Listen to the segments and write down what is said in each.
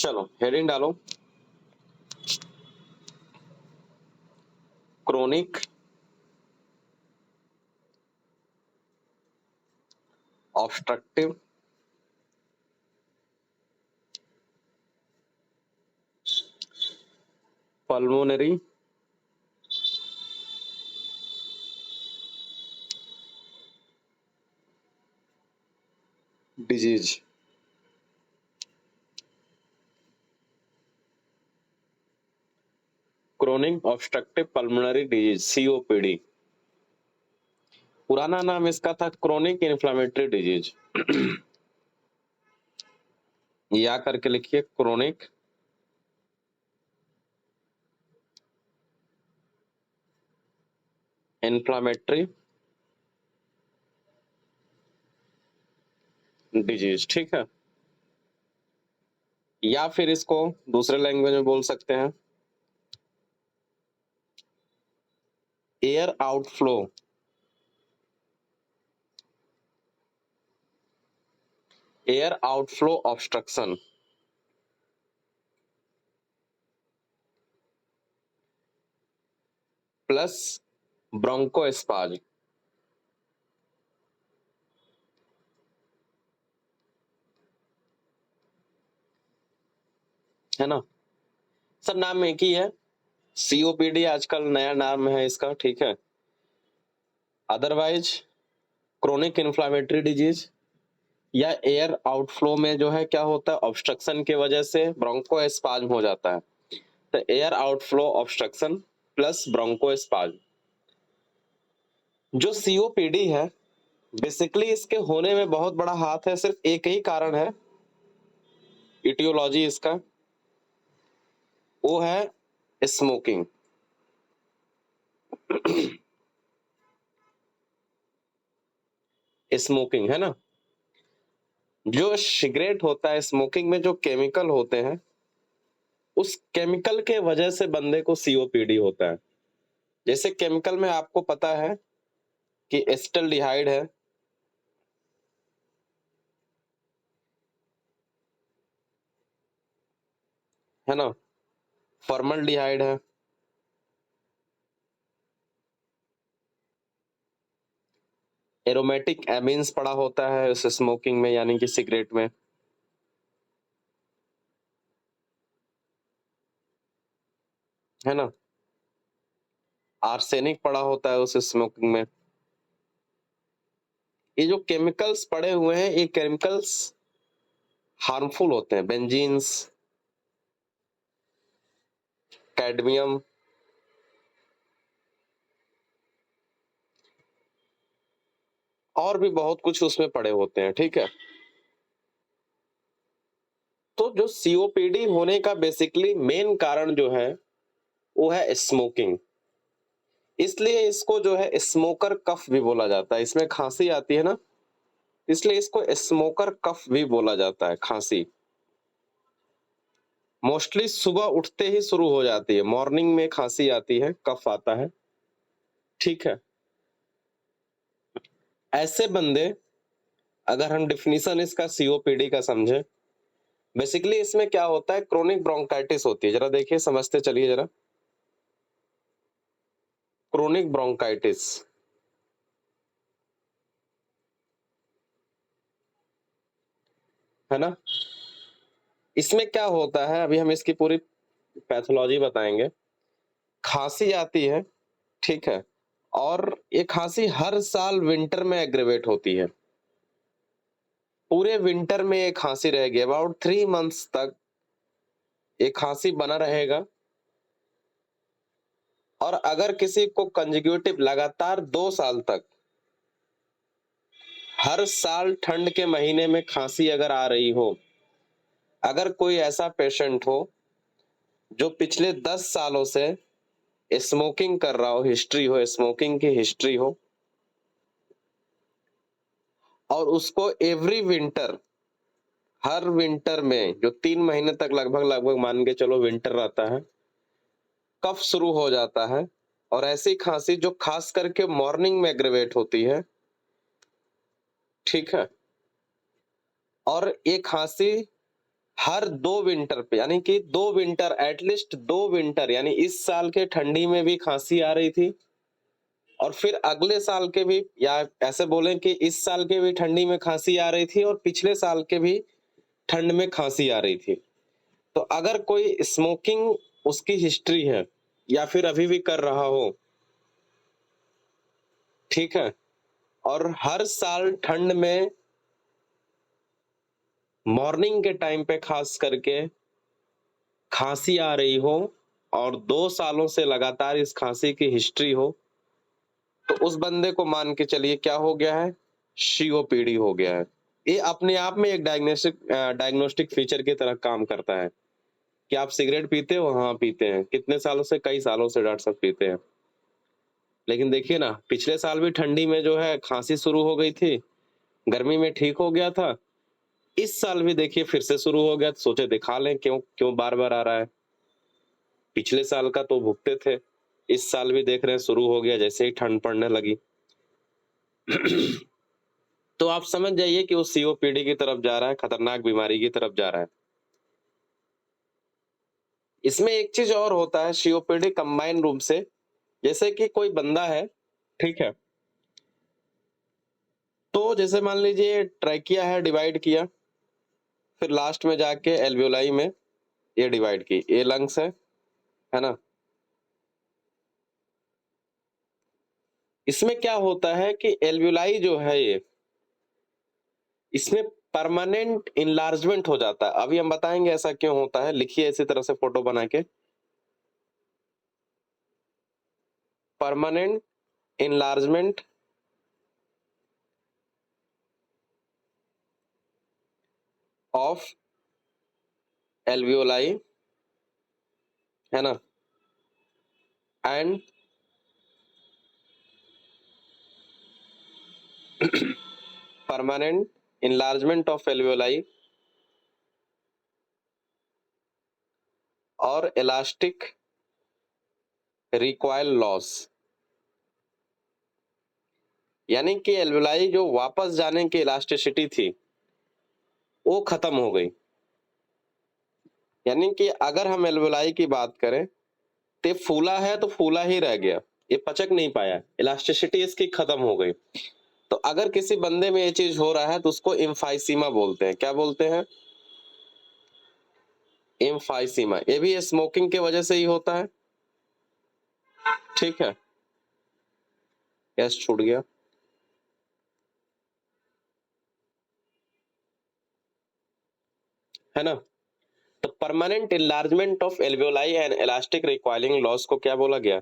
चलो हेडिंग डालो, chronic obstructive pulmonary disease. Chronic obstructive pulmonary disease, COPD. पुराना नाम इसका था क्रोनिक इन्फ्लामेटरी डिजीज। या करके लिखिए, क्रोनिक इन्फ्लामेटरी डिजीज, ठीक है। या फिर इसको दूसरे लैंग्वेज में बोल सकते हैं, air outflow obstruction plus bronchospasm, है ना। सब नाम एक ही है, सीओपीडी आजकल नया नाम है इसका, ठीक है। अदरवाइज क्रोनिक इन्फ्लामेटरी डिजीज या एयर आउटफ्लो में जो है क्या होता है, ऑब्स्ट्रक्शन की वजह से ब्रोंकोस्पाज्म हो जाता है। तो air outflow obstruction plus bronchospasm. जो सीओपीडी है बेसिकली इसके होने में बहुत बड़ा हाथ है, सिर्फ एक ही कारण है इटियोलॉजी इसका, वो है स्मोकिंग। स्मोकिंग, है ना। जो सिगरेट होता है, स्मोकिंग में जो केमिकल होते हैं उस केमिकल के वजह से बंदे को सीओपीडी होता है। जैसे केमिकल में आपको पता है कि एसिटाल्डिहाइड है ना, फॉर्मल्डिहाइड है, एरोमेटिक एमीन्स पड़ा होता है उस स्मोकिंग में, यानी कि सिगरेट में, है ना। आर्सेनिक पड़ा होता है उस स्मोकिंग में। ये जो केमिकल्स पड़े हुए हैं ये केमिकल्स हार्मफुल होते हैं, बेंजीन्स, कैडमियम, और भी बहुत कुछ उसमें पड़े होते हैं, ठीक है। तो जो सीओपीडी होने का बेसिकली मेन कारण जो है वो है स्मोकिंग। इसलिए इसको जो है स्मोकर कफ भी बोला जाता है। इसमें खांसी आती है ना, इसलिए इसको स्मोकर कफ भी बोला जाता है। खांसी मोस्टली सुबह उठते ही शुरू हो जाती है, मॉर्निंग में खांसी आती है, कफ आता है, ठीक है। ऐसे बंदे, अगर हम डिफिनीशन इसका सीओपीडी का समझे, बेसिकली इसमें क्या होता है, क्रोनिक ब्रोंकाइटिस होती है। जरा देखिए, समझते चलिए जरा। क्रोनिक ब्रोंकाइटिस, है ना। इसमें क्या होता है, अभी हम इसकी पूरी पैथोलॉजी बताएंगे। खांसी आती है, ठीक है, और ये खांसी हर साल विंटर में एग्रेवेट होती है। पूरे विंटर में ये खांसी रहेगी, अबाउट 3 मंथ्स तक ये खांसी बना रहेगा। और अगर किसी को कंजिक्यूटिव लगातार 2 साल तक हर साल ठंड के महीने में खांसी अगर आ रही हो, अगर कोई ऐसा पेशेंट हो जो पिछले 10 सालों से स्मोकिंग कर रहा हो, हिस्ट्री हो, स्मोकिंग की हिस्ट्री हो, और उसको एवरी विंटर, हर विंटर में जो 3 महीने तक लगभग लगभग मान के चलो विंटर रहता है, कफ शुरू हो जाता है, और ऐसी खांसी जो खास करके मॉर्निंग में एग्रेवेट होती है, ठीक है, और ये खांसी हर 2 विंटर पे, यानी कि 2 विंटर, एटलीस्ट 2 विंटर, यानी इस साल के ठंडी में भी खांसी आ रही थी और फिर अगले साल के भी, या ऐसे बोलें कि इस साल के भी ठंडी में खांसी आ रही थी और पिछले साल के भी ठंड में खांसी आ रही थी। तो अगर कोई स्मोकिंग उसकी हिस्ट्री है या फिर अभी भी कर रहा हो, ठीक है, और हर साल ठंड में मॉर्निंग के टाइम पे खास करके खांसी आ रही हो और 2 सालों से लगातार इस खांसी की हिस्ट्री हो, तो उस बंदे को मान के चलिए क्या हो गया है, सीओपीडी हो गया है। ये अपने आप में एक डायग्नोस्टिक फीचर की तरह काम करता है। क्या आप सिगरेट पीते हो? हाँ, पीते हैं। कितने सालों से? कई सालों से डॉक्टर साहब पीते हैं। लेकिन देखिए ना, पिछले साल भी ठंडी में जो है खांसी शुरू हो गई थी, गर्मी में ठीक हो गया था। इस साल भी देखिए फिर से शुरू हो गया, तो सोचे दिखा लें क्यों क्यों बार-बार आ रहा है। पिछले साल का तो भुगते थे, इस साल भी देख रहे हैं शुरू हो गया जैसे ही ठंड पड़ने लगी। तो आप समझ जाइए कि वो सीओपीडी की तरफ जा रहा है, खतरनाक बीमारी की तरफ जा रहा है। इसमें एक चीज और होता है सीओपीडी कंबाइन रूप से, जैसे कि कोई बंदा है, ठीक है, तो जैसे मान लीजिए ट्रैकिया है, डिवाइड किया, फिर लास्ट में जाके एल्वियोलाई में ये डिवाइड की, ये लंग्स है ना। इसमें क्या होता है कि एल्वियोलाई जो है ये, इसमें परमानेंट इनलार्जमेंट हो जाता है। अभी हम बताएंगे ऐसा क्यों होता है, लिखिए इसी तरह से फोटो बना के, परमानेंट इनलार्जमेंट ऑफ एल्वियोलाई, है ना, and permanent enlargement of alveoli और इलास्टिक रिकॉइल लॉस, यानी कि एल्वियोलाई जो वापस जाने की इलास्टिसिटी थी वो खत्म हो गई। यानी कि अगर हम एल्वियोलाई की बात करें तो फूला है तो फूला ही रह गया, ये पचक नहीं पाया, इलास्टिसिटी इसकी खत्म हो गई। तो अगर किसी बंदे में ये चीज हो रहा है तो उसको इम्फाइसीमा बोलते हैं। क्या बोलते हैं? इम्फाइसीमा। ये भी स्मोकिंग के वजह से ही होता है, ठीक है। गैस छूट गया, है ना। तो permanent enlargement of alveoli and elastic recoiling loss को क्या बोला गया?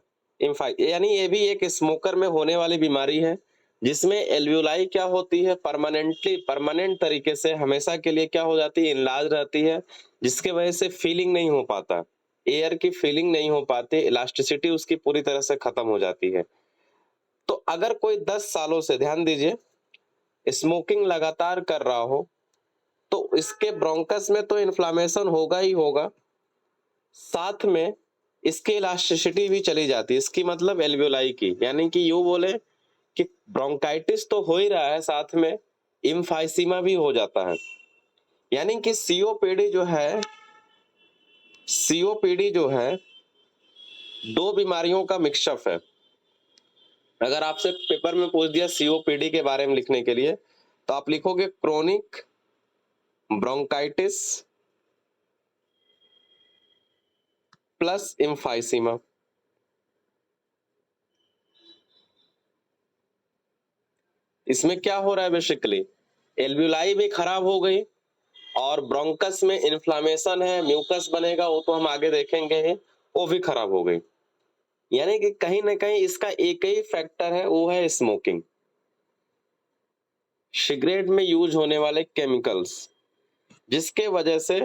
यानी ये भी एक स्मोकर में होने वाली बीमारी है जिसमें एल्वियोलाई क्या होती है, परमानेंट तरीके से हमेशा के लिए क्या हो जाती है, इनलार्ज रहती है, जिसके वजह से फीलिंग नहीं हो पाता, एयर की फीलिंग नहीं हो पाती, इलास्टिसिटी उसकी पूरी तरह से खत्म हो जाती है। तो अगर कोई 10 सालों से, ध्यान दीजिए, स्मोकिंग लगातार कर रहा हो तो इसके ब्रोंकस में तो इन्फ्लामेशन होगा ही होगा, साथ में इसकी इलास्टिसिटी भी चली जाती है, इसकी मतलब एल्वियोलाई की, यानी कि यूं बोले कि ब्रोंकाइटिस तो हो ही रहा है, साथ में इम्फाइसीमा भी हो जाता है। यानी कि सीओपीडी जो है दो बीमारियों का मिक्सअप है। अगर आपसे पेपर में पूछ दिया सीओपीडी के बारे में लिखने के लिए तो आप लिखोगे क्रोनिक ब्रोंकाइटिस प्लस इम्फाइसीमा। इसमें क्या हो रहा है बेसिकली, एल्वियोलाई भी खराब हो गई और ब्रोंकस में इन्फ्लामेशन है, म्यूकस बनेगा, वो तो हम आगे देखेंगे ही, वो भी खराब हो गई। यानी कि कहीं ना कहीं इसका एक ही फैक्टर है, वो है स्मोकिंग, सिगरेट में यूज होने वाले केमिकल्स, जिसके वजह से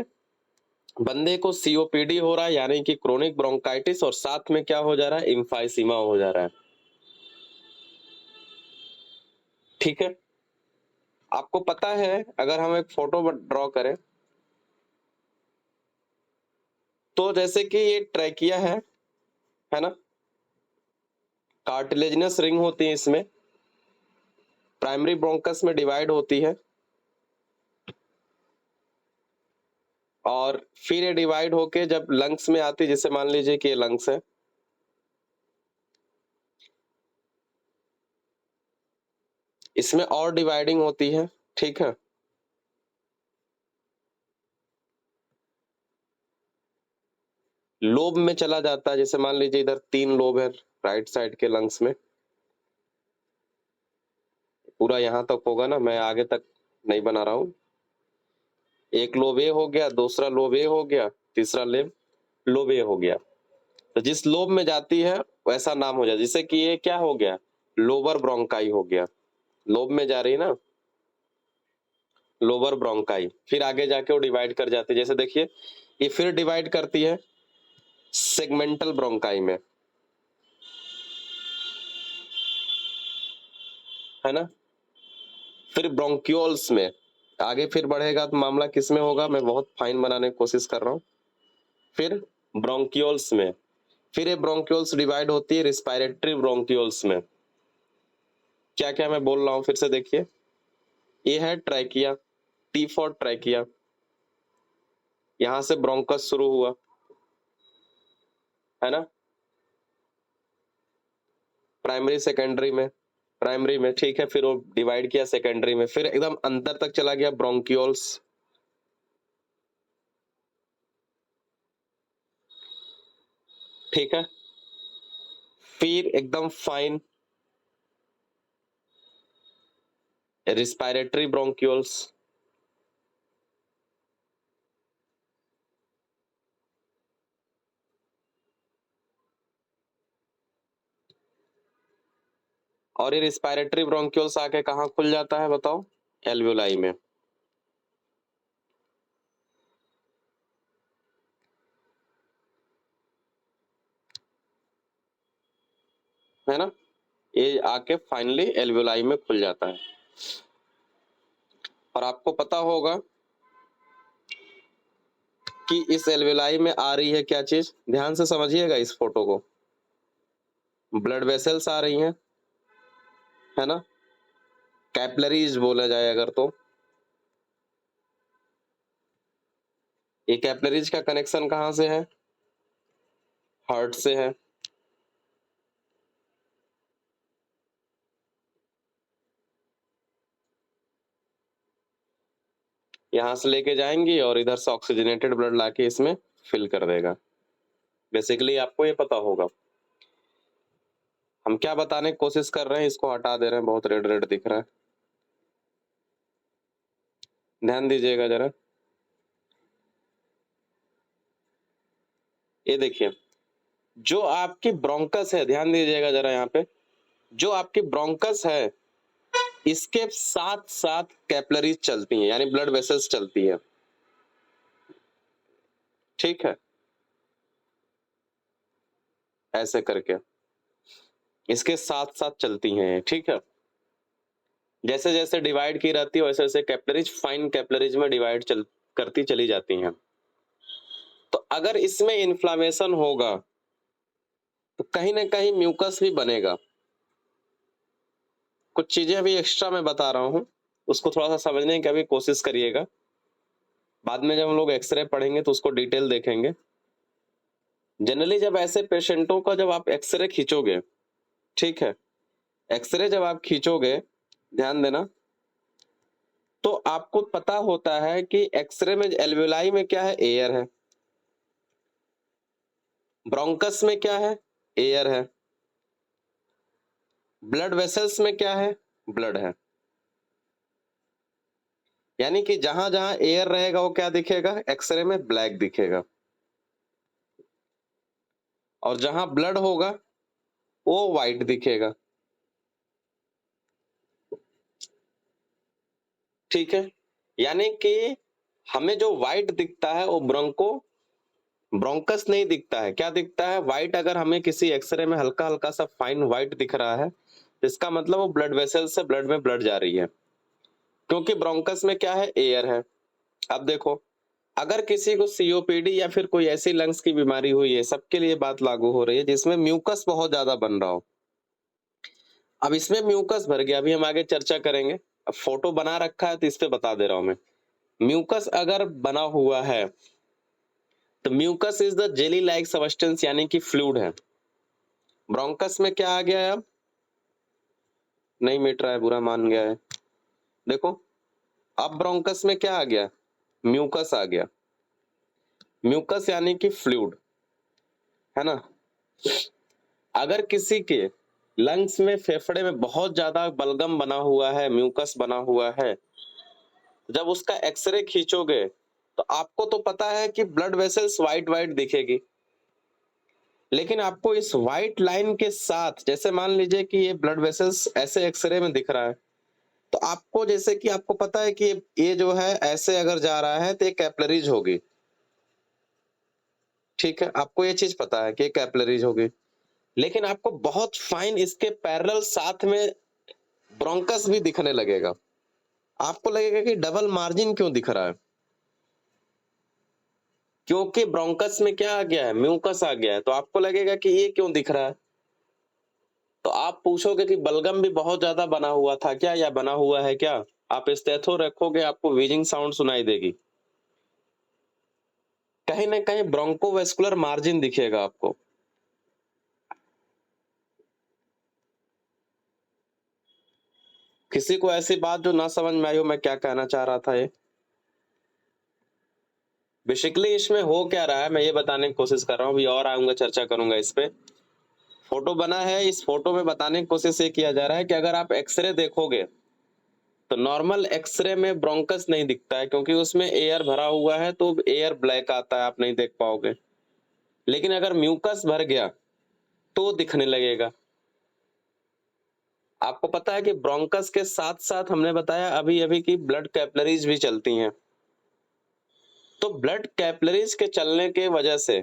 बंदे को सीओपीडी हो रहा है, यानी कि क्रोनिक ब्रोंकाइटिस, और साथ में क्या हो जा रहा है, इम्फाइसीमा हो जा रहा है, ठीक है। आपको पता है अगर हम एक फोटो ड्रॉ करें तो जैसे कि ये ट्रैकिया है ना, कार्टिलेजिनस रिंग होती है, इसमें प्राइमरी ब्रोंकस में डिवाइड होती है, और फिर ये डिवाइड होके जब लंग्स में आती है, जैसे मान लीजिए कि ये लंग्स है, इसमें और डिवाइडिंग होती है, ठीक है। लोब में चला जाता है, जैसे मान लीजिए इधर 3 लोब है राइट साइड के लंग्स में, पूरा यहाँ तक होगा ना, मैं आगे तक नहीं बना रहा हूँ। एक लोब ए हो गया, दूसरा लोब ए हो गया, तीसरा लोब ए हो गया। तो जिस लोब में जाती है वैसा नाम हो जाए, जैसे कि ये क्या हो गया, लोअर ब्रोंकाई हो गया, लोब में जा रही है ना, लोअर ब्रोंकाई। फिर आगे जाके वो डिवाइड कर जाती है, जैसे देखिए ये फिर डिवाइड करती है सेगमेंटल ब्रोंकाई में, है ना। फिर ब्रोंक्यूल्स में, आगे फिर बढ़ेगा तो मामला किस में होगा, मैं बहुत फाइन बनाने की कोशिश कर रहा हूँ। फिर ब्रोंक्यूल्स में, फिर ये ब्रोंक्यूल्स डिवाइड होती है रिस्पायरेटरी ब्रोंक्यूल्स में। क्या क्या मैं बोल रहा हूँ फिर से देखिए, ये है ट्रैकिया, टी फॉर ट्रैकिया, यहां से ब्रोंकस शुरू हुआ, है ना, प्राइमरी सेकेंडरी में, प्राइमरी में, ठीक है। फिर वो डिवाइड किया सेकेंडरी में, फिर एकदम अंदर तक चला गया ब्रोंक्यूल्स, ठीक है। फिर एकदम फाइन रिस्पायरेटरी ब्रोंक्यूल्स, और ये रिस्पायरेटरी ब्रोंक्यूल्स आके कहाँ खुल जाता है बताओ, एल्वियोलाई में, है ना। ये आके फाइनली एल्वियोलाई में खुल जाता है। और आपको पता होगा कि इस एल्वियोलाई में आ रही है क्या चीज, ध्यान से समझिएगा इस फोटो को, ब्लड वेसल्स आ रही हैं, है ना, कैपलरीज बोला जाए अगर तो। ये कैपलरीज का कनेक्शन कहाँ से है, हार्ट से है, यहाँ से लेके जाएंगी और इधर से ऑक्सीजनेटेड ब्लड लाके इसमें फिल कर देगा। बेसिकली आपको ये पता होगा। हम क्या बताने की कोशिश कर रहे हैं, इसको हटा दे रहे हैं, बहुत रेड रेड दिख रहा है, ध्यान दीजिएगा जरा। ये देखिए, जो आपकी ब्रोंकस है, ध्यान दीजिएगा जरा यहाँ पे, जो आपकी ब्रोंकस है इसके साथ साथ कैपलरीज चलती हैं, यानी ब्लड वेसल्स चलती है, ठीक है, ऐसे करके इसके साथ साथ चलती हैं, ठीक है। जैसे जैसे डिवाइड की रहती है वैसे वैसे कैपलरीज फाइन कैपलरीज में डिवाइड करती चली जाती हैं। तो अगर इसमें इन्फ्लामेशन होगा तो कहीं ना कहीं म्यूकस भी बनेगा। कुछ चीजें अभी एक्स्ट्रा मैं बता रहा हूँ, उसको थोड़ा सा समझने की अभी कोशिश करिएगा, बाद में जब हम लोग एक्सरे पढ़ेंगे तो उसको डिटेल देखेंगे। जनरली जब ऐसे पेशेंटों का जब आप एक्सरे खींचोगे, ठीक है, एक्सरे जब आप खींचोगे, ध्यान देना, तो आपको पता होता है कि एक्सरे में एल्वेलाई में क्या है, एयर है, ब्रोंकस में क्या है, एयर है, ब्लड वेसल्स में क्या है, ब्लड है। यानी कि जहां जहां एयर रहेगा वो क्या दिखेगा, एक्सरे में ब्लैक दिखेगा, और जहां ब्लड होगा वो व्हाइट दिखेगा, ठीक है। यानी कि हमें जो व्हाइट दिखता है वो ब्रोंकस नहीं दिखता है, क्या दिखता है, व्हाइट। अगर हमें किसी एक्सरे में हल्का हल्का सा फाइन व्हाइट दिख रहा है तो इसका मतलब वो ब्लड वेसल से ब्लड में ब्लड जा रही है, क्योंकि ब्रोंकस में क्या है, एयर है। अब देखो, अगर किसी को सीओपीडी या फिर कोई ऐसी लंग्स की बीमारी हुई है, सबके लिए बात लागू हो रही है जिसमें म्यूकस बहुत ज्यादा बन रहा हो। अब इसमें म्यूकस भर गया, अभी हम आगे चर्चा करेंगे, अब फोटो बना रखा है तो इस पे बता दे रहा हूं मैं। म्यूकस अगर बना हुआ है तो mucus is the jelly like substance यानी कि फ्लूइड है। ब्रोंकस में क्या आ गया है, अब नहीं मिट रहा है, बुरा मान गया है। देखो अब ब्रोंकस में क्या आ गया, म्यूकस आ गया। म्यूकस यानी कि फ्लूइड, है ना। अगर किसी के लंग्स में, फेफड़े में बहुत ज्यादा बलगम बना हुआ है, म्यूकस बना हुआ है, जब उसका एक्सरे खींचोगे तो आपको तो पता है कि ब्लड वेसल्स वाइट वाइट दिखेगी, लेकिन आपको इस वाइट लाइन के साथ, जैसे मान लीजिए कि ये ब्लड वेसल्स ऐसे एक्सरे में दिख रहा है, तो आपको जैसे कि आपको पता है कि ये जो है ऐसे अगर जा रहा है तो ये कैपिलरीज होगी, ठीक है, आपको ये चीज पता है कि ये कैपिलरीज होगी। लेकिन आपको बहुत फाइन इसके पैरेलल साथ में ब्रोंकस भी दिखने लगेगा। आपको लगेगा कि डबल मार्जिन क्यों दिख रहा है, क्योंकि ब्रोंकस में क्या आ गया है, म्यूकस आ गया है। तो आपको लगेगा कि ये क्यों दिख रहा है, तो आप पूछोगे कि बलगम भी बहुत ज्यादा बना हुआ था क्या, या बना हुआ है क्या। आप स्टेथो रखोगे, आपको वीजिंग साउंड सुनाई देगी, कहीं ना कहीं ब्रोंकोवेस्कुलर मार्जिन दिखेगा आपको। किसी को ऐसी बात जो ना समझ में आई हो, मैं क्या कहना चाह रहा था, ये बेसिकली इसमें हो क्या रहा है, मैं ये बताने की कोशिश कर रहा हूँ। अभी और आऊंगा, चर्चा करूंगा इस पे। फोटो बना है, इस फोटो में बताने की कोशिश ये किया जा रहा है कि अगर आप एक्सरे देखोगे तो नॉर्मल एक्सरे में ब्रोंकस नहीं दिखता है, क्योंकि उसमें एयर भरा हुआ है, तो एयर ब्लैक आता है, आप नहीं देख पाओगे। लेकिन अगर म्यूकस भर गया तो दिखने लगेगा। आपको पता है कि ब्रोंकस के साथ साथ हमने बताया अभी अभी कि ब्लड कैपिलरीज भी चलती हैं, तो ब्लड कैपिलरीज के चलने के वजह से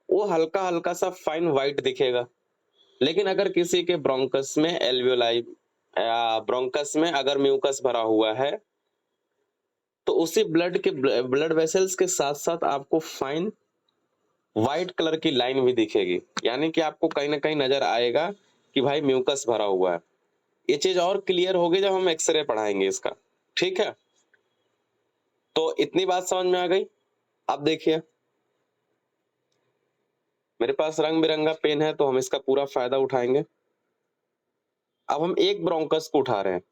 वो हल्का हल्का सा फाइन व्हाइट दिखेगा। लेकिन अगर किसी के ब्रोंकस में एल्वियोलाई या ब्रोंकस में अगर म्यूकस भरा हुआ है, तो उसी ब्लड वेसल्स के साथ साथ आपको फाइन व्हाइट कलर की लाइन भी दिखेगी, यानी कि आपको कहीं ना कहीं नजर आएगा कि भाई म्यूकस भरा हुआ है। ये चीज और क्लियर होगी जब हम एक्सरे पढ़ाएंगे इसका, ठीक है। तो इतनी बात समझ में आ गई। अब देखिए, मेरे पास रंग बिरंगा पेन है तो हम इसका पूरा फायदा उठाएंगे। अब हम एक ब्रोंकस को उठा रहे हैं,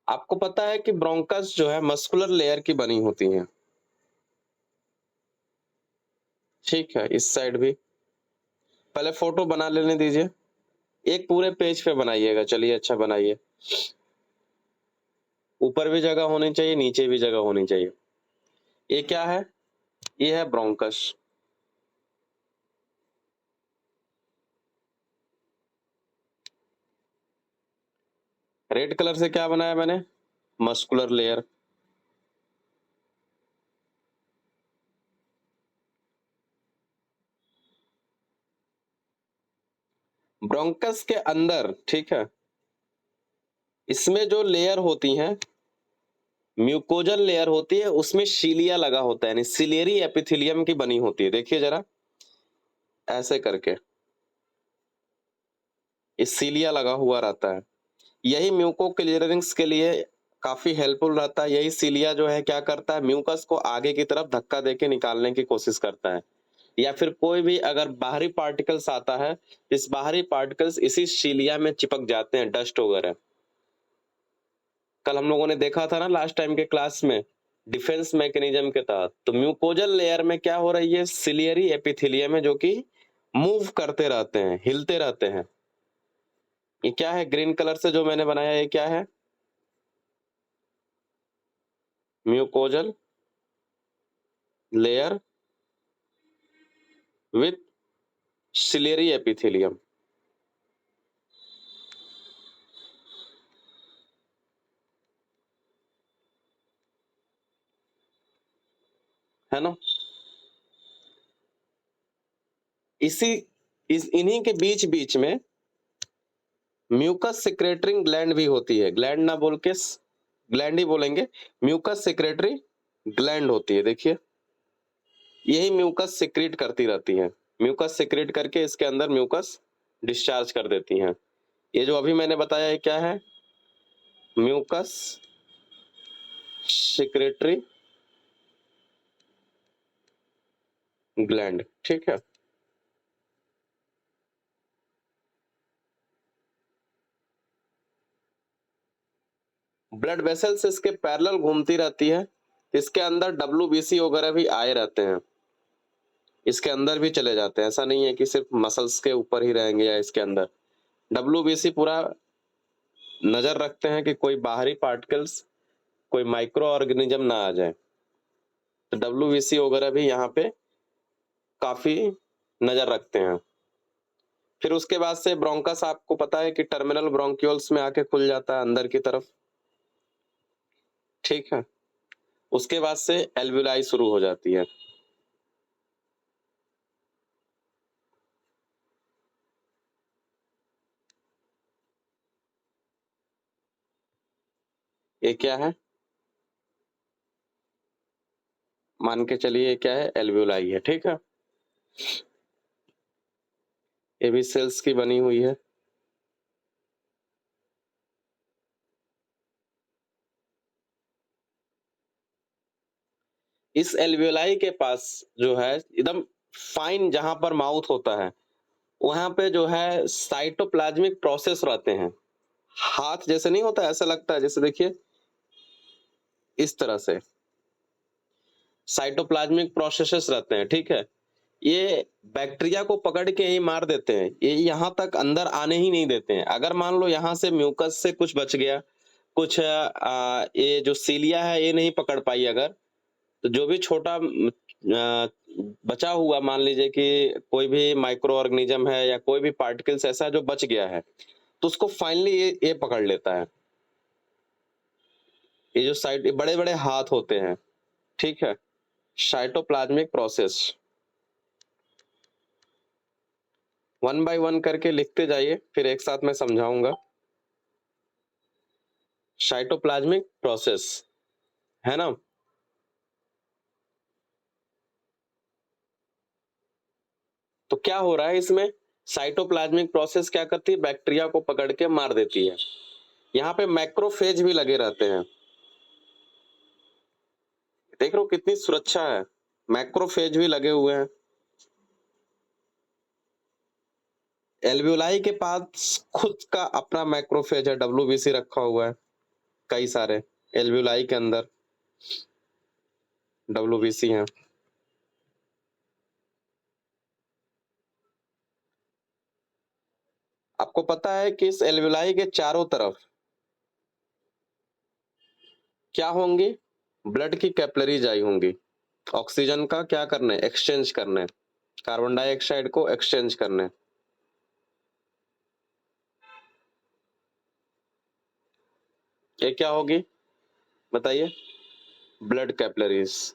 आपको पता है कि ब्रोंकस जो है मस्कुलर लेयर की बनी होती है, ठीक है। इस साइड भी पहले फोटो बना लेने दीजिए, एक पूरे पेज पे बनाइएगा, चलिए अच्छा बनाइए। ऊपर भी जगह होनी चाहिए, नीचे भी जगह होनी चाहिए। ये क्या है, ये है ब्रोंकस। रेड कलर से क्या बनाया मैंने, मस्कुलर लेयर। ब्रोंकस के अंदर, ठीक है, इसमें जो लेयर होती हैं, म्यूकोजल लेयर होती है, उसमें सीलिया लगा होता है, यानी सिलेरी एपिथेलियम की बनी होती है। देखिए जरा ऐसे करके इस सीलिया लगा हुआ रहता है। यही म्यूको क्लियरेंस के लिए काफी हेल्पफुल रहता है। यही सीलिया जो है क्या करता है, म्यूकस को आगे की तरफ धक्का देके निकालने की कोशिश करता है। या फिर कोई भी अगर बाहरी पार्टिकल्स आता है, इस बाहरी पार्टिकल्स इसी सीलिया में चिपक जाते हैं, डस्ट वगैरह। कल हम लोगों ने देखा था ना लास्ट टाइम के क्लास में, डिफेंस मैकेनिज्म के तहत। तो म्यूकोजल लेयर में क्या हो रही है, सिलियरी एपिथेलियम है, जो कि मूव करते रहते हैं, हिलते रहते हैं। ये क्या है, ग्रीन कलर से जो मैंने बनाया, ये क्या है, mucosal layer with ciliary epithelium, है ना। इसी इन्हीं के बीच बीच में म्यूकस सिक्रेटरिंग ग्लैंड भी होती है। ग्लैंड ना बोल के ग्लैंड ही बोलेंगे, म्यूकस सिक्रेटरी ग्लैंड होती है। देखिए यही म्यूकस सिक्रीट करती रहती है, म्यूकस सिक्रीट करके इसके अंदर म्यूकस डिस्चार्ज कर देती हैं। ये जो अभी मैंने बताया ये क्या है? म्यूकस सिक्रेटरी ग्लैंड, ठीक है। ब्लड वेसल्स इसके पैरेलल घूमती रहती है। इसके अंदर डब्ल्यूबीसी वगैरह भी आए रहते हैं, इसके अंदर भी चले जाते हैं। ऐसा नहीं है कि सिर्फ मसल्स के ऊपर ही रहेंगे या इसके अंदर। डब्ल्यूबीसी पूरा नजर रखते हैं कि कोई बाहरी पार्टिकल्स, कोई माइक्रो ऑर्गेनिज्म ना आ जाए। तो डब्ल्यूबीसी वगैरह भी यहाँ पे काफी नजर रखते हैं। फिर उसके बाद से ब्रोंकस, आपको पता है कि टर्मिनल ब्रोंक्यूल्स में आके खुल जाता है अंदर की तरफ, ठीक है। उसके बाद से एल्वियोलाई शुरू हो जाती है। ये क्या है? मान के चलिए ये क्या है? एल्वियोलाई है, ठीक है। ये भी सेल्स की बनी हुई है। इस एल्वियोलाई के पास जो है एकदम फाइन, जहां पर माउथ होता है वहां पे जो है साइटोप्लाज्मिक प्रोसेस रहते हैं। हाथ जैसे नहीं होता, ऐसा लगता है जैसे, देखिए इस तरह से साइटोप्लाज्मिक प्रोसेसेस रहते हैं, ठीक है। ये बैक्टीरिया को पकड़ के ही मार देते हैं, ये यहाँ तक अंदर आने ही नहीं देते हैं। अगर मान लो यहाँ से म्यूकस से कुछ बच गया, कुछ ये जो सीलिया है ये नहीं पकड़ पाई अगर, तो जो भी छोटा बचा हुआ, मान लीजिए कि कोई भी माइक्रो ऑर्गेनिज्म है या कोई भी पार्टिकल्स ऐसा जो बच गया है, तो उसको फाइनली ये पकड़ लेता है। ये जो साइट बड़े बड़े हाथ होते हैं, ठीक है। Cytoplasmic process, one by one करके लिखते जाइए, फिर एक साथ मैं समझाऊंगा। साइटोप्लाज्मिक प्रोसेस, है ना। तो क्या हो रहा है इसमें? साइटोप्लाज्मिक प्रोसेस क्या करती है? बैक्टीरिया को पकड़ के मार देती है। यहाँ पे मैक्रोफेज भी लगे रहते हैं, देख रहे हो कितनी सुरक्षा है। मैक्रोफेज भी लगे हुए हैं। एल्वियोलाई के पास खुद का अपना मैक्रोफेज है, डब्ल्यूबीसी रखा हुआ है कई सारे। एल्वियोलाई के अंदर डब्ल्यूबीसी हैं। आपको पता है कि इस एल्वियोलाई के चारों तरफ क्या होंगी? ब्लड की कैपिलरीज आई होंगी। ऑक्सीजन का क्या करने? एक्सचेंज करने, कार्बन डाइऑक्साइड को एक्सचेंज करने। ये क्या होगी बताइए? Blood capillaries.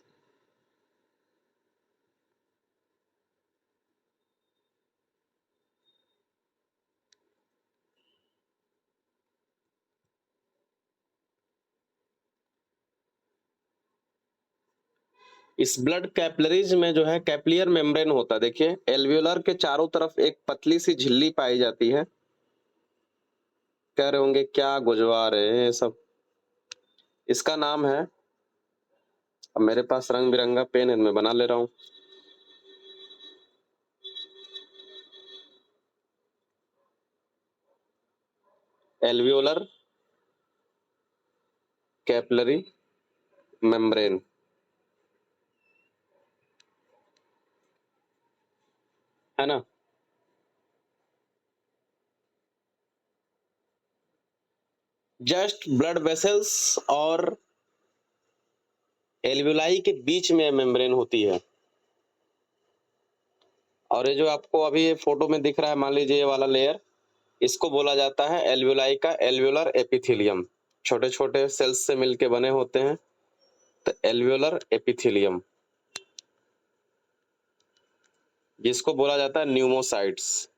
इस ब्लड कैपिलरीज में जो है कैपिलियर मेम्ब्रेन होता है। देखिए एल्वियोलर के चारों तरफ एक पतली सी झिल्ली पाई जाती है। कह रहे होंगे क्या गुजवा रहे हैं सब? इसका नाम है, अब मेरे पास रंग बिरंगा पेन है, मैं बना ले रहा हूं। एल्वियोलर कैपिलरी मेम्ब्रेन, है ना। जस्ट ब्लड वेसल्स और एल्वियोलाई के बीच में मेम्ब्रेन होती है। और ये जो आपको अभी ये फोटो में दिख रहा है, मान लीजिए ये वाला लेयर, इसको बोला जाता है एल्वियोलाई का एल्वियोलर एपिथेलियम। छोटे छोटे सेल्स से मिलके बने होते हैं, तो एल्वियोलर एपिथेलियम, जिसको बोला जाता है न्यूमोसाइट्स।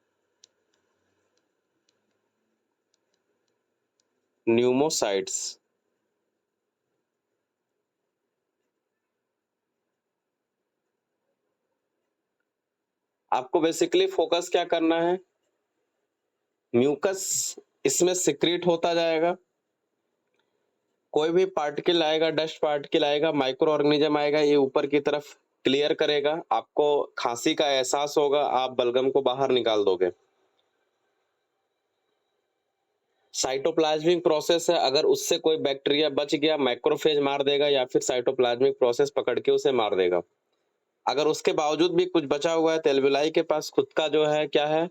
न्यूमोसाइट्स। आपको बेसिकली फोकस क्या करना है? म्यूकस इसमें सिक्रीट होता जाएगा, कोई भी पार्टिकल आएगा, डस्ट पार्टिकल आएगा, माइक्रो ऑर्गेनिज्म आएगा, ये ऊपर की तरफ क्लियर करेगा, आपको खांसी का एहसास होगा, आप बलगम को बाहर निकाल दोगे। साइटोप्लाज्मिक प्रोसेस है, अगर उससे कोई बैक्टीरिया बच गया, मैक्रोफेज मार देगा या फिर साइटोप्लाज्मिक प्रोसेस पकड़ के उसे मार देगा। अगर उसके बावजूद भी कुछ बचा हुआ है तो एल्वेलाई के पास खुद का जो है क्या है,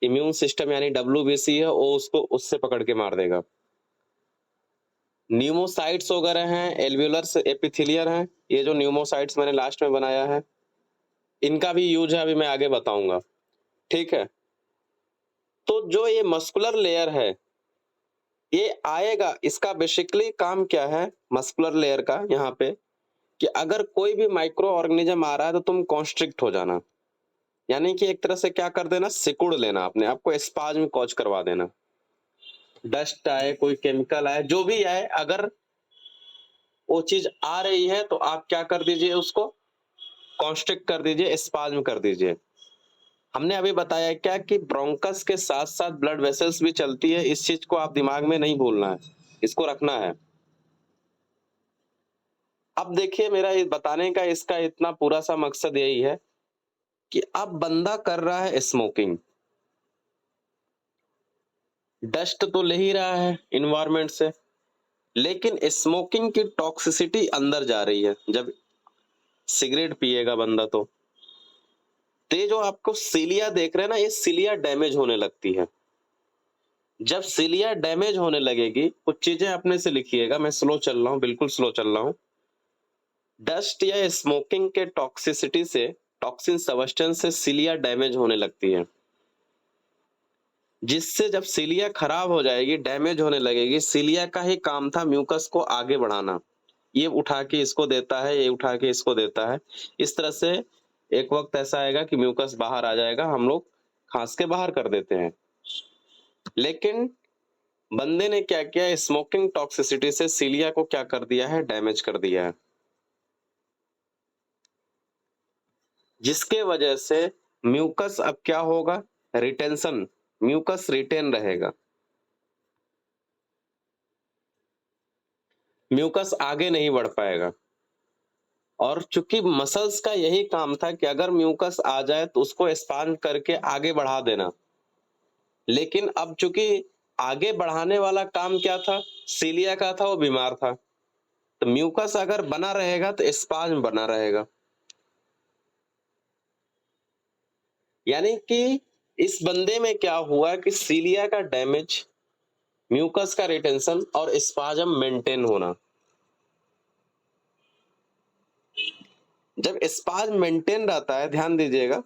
इम्यून सिस्टम यानी WBC है, वो उसको उससे पकड़ के मार देगा। न्यूमोसाइट्स वगैरह हैं, एल्वियोलर एपिथेलियर हैं, ये जो न्यूमोसाइट्स मैंने लास्ट में बनाया है, इनका भी यूज है, अभी मैं आगे बताऊंगा। ठीक है, तो जो ये मस्कुलर लेयर है, ये आएगा, इसका बेसिकली काम क्या है मस्कुलर लेयर का यहाँ पे, कि अगर कोई भी माइक्रो ऑर्गेनिज्म आ रहा है तो तुम कॉन्स्ट्रिक्ट हो जाना, यानी कि एक तरह से क्या कर देना, सिकुड़ लेना, अपने आप को स्पाज्म कॉज करवा देना। डस्ट आए, कोई केमिकल आए, जो भी आए, अगर वो चीज आ रही है तो आप क्या कर दीजिए, उसको कॉन्स्ट्रिक्ट कर दीजिए, स्पाज्म कर दीजिए। हमने अभी बताया क्या कि ब्रोंकस के साथ साथ ब्लड वेसल्स भी चलती है, इस चीज को आप दिमाग में नहीं भूलना है, इसको रखना है। अब देखिए, मेरा ये बताने का इसका इतना पूरा सा मकसद यही है कि अब बंदा कर रहा है स्मोकिंग, डस्ट तो ले ही रहा है इन्वायरमेंट से, लेकिन स्मोकिंग की टॉक्सिसिटी अंदर जा रही है। जब सिगरेट पिएगा बंदा तो ये जो आपको सिलिया देख रहे हैं ना, ये सिलिया डैमेज होने लगती है। जब सिलिया डैमेज होने लगेगी, कुछ चीजें अपने से लिखिएगा, मैं स्लो चल रहा हूँ, बिल्कुल स्लो चल रहा हूँ। डस्ट या स्मोकिंग के टॉक्सिसिटी से, टॉक्सिन सब्सटेंस से सिलिया डैमेज होने लगती है, जिससे जब सिलिया खराब हो जाएगी, डैमेज होने लगेगी, सिलिया का ही काम था म्यूकस को आगे बढ़ाना, ये उठा के इसको देता है, ये उठा के इसको देता है। इस तरह से एक वक्त ऐसा आएगा कि म्यूकस बाहर आ जाएगा, हम लोग खांस के बाहर कर देते हैं। लेकिन बंदे ने क्या किया, स्मोकिंग टॉक्सिसिटी से सिलिया को क्या कर दिया है, डैमेज कर दिया है, जिसके वजह से म्यूकस अब क्या होगा, रिटेंशन, म्यूकस रिटेन रहेगा, म्यूकस आगे नहीं बढ़ पाएगा। और चूंकि मसल्स का यही काम था कि अगर म्यूकस आ जाए तो उसको एक्सपांड करके आगे बढ़ा देना, लेकिन अब चूंकि आगे बढ़ाने वाला काम क्या था, सीलिया का था, वो बीमार था, तो म्यूकस अगर बना रहेगा तो स्पाज्म बना रहेगा। यानी कि इस बंदे में क्या हुआ कि सीलिया का डैमेज, म्यूकस का रिटेंशन और स्पाज्म मेंटेन होना। जब स्पाज्म मेंटेन रहता है, ध्यान दीजिएगा,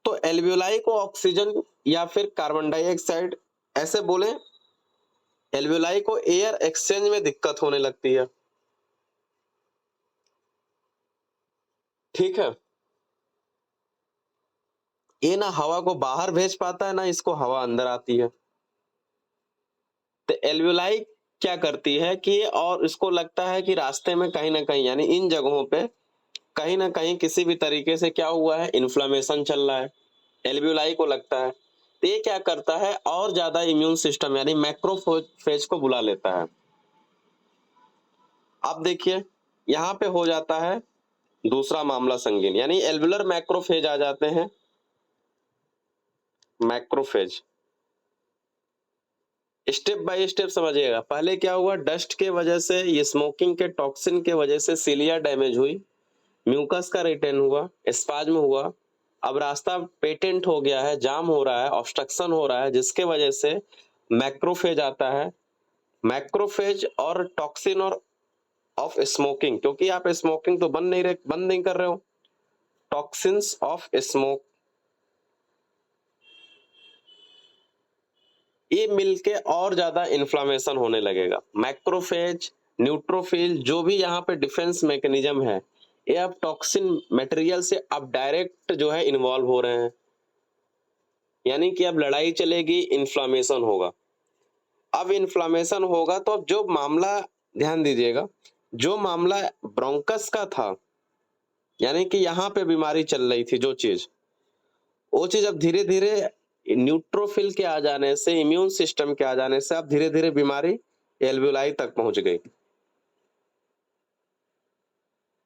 तो एल्वियोलाई को ऑक्सीजन या फिर कार्बन डाइऑक्साइड, ऐसे बोले, एल्वियोलाई को एयर एक्सचेंज में दिक्कत होने लगती है। ठीक है, ये ना हवा को बाहर भेज पाता है, ना इसको हवा अंदर आती है। तो एल्वियोलाई क्या करती है कि, और इसको लगता है कि रास्ते में कहीं ना कहीं, यानी इन जगहों पे कहीं ना कहीं किसी भी तरीके से क्या हुआ है, इन्फ्लेमेशन चल रहा है, एल्वियोलाई को लगता है। तो ये क्या करता है, और ज्यादा इम्यून सिस्टम यानी मैक्रोफेज को बुला लेता है। अब देखिए, यहाँ पे हो जाता है दूसरा मामला संगीन, यानी एल्वुलर मैक्रोफेज आ जाते हैं। मैक्रोफेज स्टेप बाय स्टेप समझिएगा। पहले क्या हुआ, डस्ट के वजह से, ये स्मोकिंग के टॉक्सिन के वजह से सिलिया डैमेज हुई, म्यूकस का रिटेन हुआ, स्पाज्म हुआ, अब रास्ता पेटेंट हो गया है, जाम हो रहा है, ऑब्स्ट्रक्शन हो रहा है, जिसके वजह से मैक्रोफेज आता है। मैक्रोफेज और टॉक्सिन और ऑफ स्मोकिंग, क्योंकि आप स्मोकिंग तो बंद नहीं कर रहे हो, टॉक्सिन्स ऑफ स्मोक, ये मिलके और ज्यादा इन्फ्लामेशन होने लगेगा। मैक्रोफेज, न्यूट्रोफिल, जो भी यहाँ पे डिफेंस मैकेनिज्म है, ये अब टॉक्सिन मटेरियल से अब डायरेक्ट जो है इन्वॉल्व हो रहे हैं, यानी कि अब लड़ाई चलेगी, इन्फ्लामेशन होगा। अब इन्फ्लामेशन होगा तो अब जो मामला, ध्यान दीजिएगा, जो मामला ब्रोंकस का था, यानी कि यहाँ पे बीमारी चल रही थी जो चीज, वो चीज अब धीरे धीरे न्यूट्रोफिल के आ जाने से, इम्यून सिस्टम के आ जाने से अब धीरे धीरे बीमारी एल्वियोलाई तक पहुंच गई।